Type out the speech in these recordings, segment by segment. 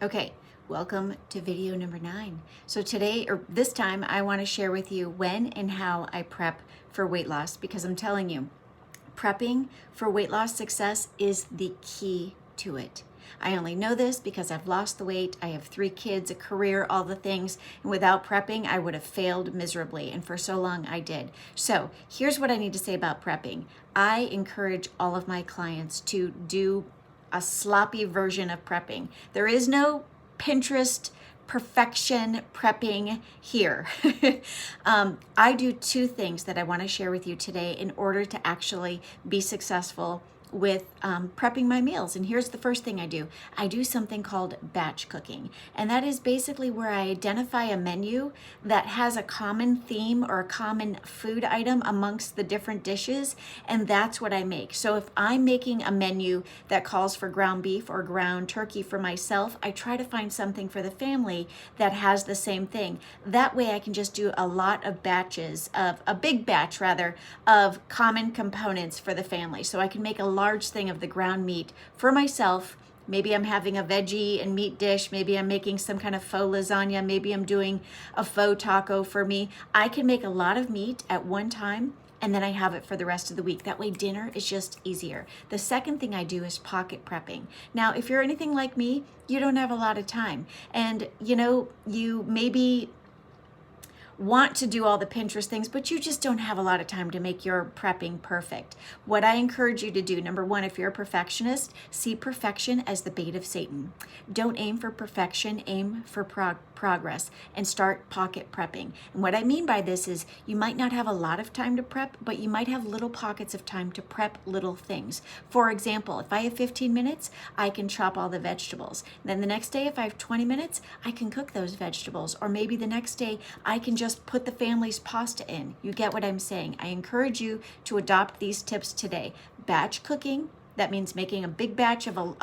Okay, welcome to video number 9. So today, or this time, I want to share with you when and how I prep for weight loss, because I'm telling you, prepping for weight loss success is the key to it. I only know this because I've lost the weight, I have 3 kids, a career, all the things, and without prepping, I would have failed miserably, and for so long I did. So here's what I need to say about prepping. I encourage all of my clients to do a sloppy version of prepping. There is no Pinterest perfection prepping here. I do 2 things that I want to share with you today in order to actually be successful with prepping my meals. And here's the first thing I do. I do something called batch cooking. And that is basically where I identify a menu that has a common theme or a common food item amongst the different dishes. And that's what I make. So if I'm making a menu that calls for ground beef or ground turkey for myself, I try to find something for the family that has the same thing. That way I can just do a lot of batches of, a big batch rather, of common components for the family. So I can make a large thing of the ground meat for myself. Maybe I'm having a veggie and meat dish. Maybe I'm making some kind of faux lasagna. Maybe I'm doing a faux taco for me. I can make a lot of meat at one time, and then I have it for the rest of the week. That way dinner is just easier. The second thing I do is pocket prepping. Now, if you're anything like me, you don't have a lot of time. And you maybe want to do all the Pinterest things, but you just don't have a lot of time to make your prepping perfect. What I encourage you to do, number 1, if you're a perfectionist, see perfection as the bait of Satan. Don't aim for perfection, aim for progress, and start pocket prepping. And what I mean by this is you might not have a lot of time to prep, but you might have little pockets of time to prep little things. For example, if I have 15 minutes, I can chop all the vegetables. Then the next day, if I have 20 minutes, I can cook those vegetables. Or maybe the next day, I can just put the family's pasta in. You get what I'm saying? I encourage you to adopt these tips today. Batch cooking, that means making a big batch of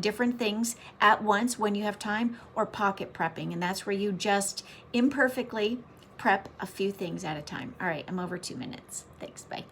different things at once when you have time, or pocket prepping, and that's where you just imperfectly prep a few things at a time. All right, I'm over 2 minutes. Thanks, bye.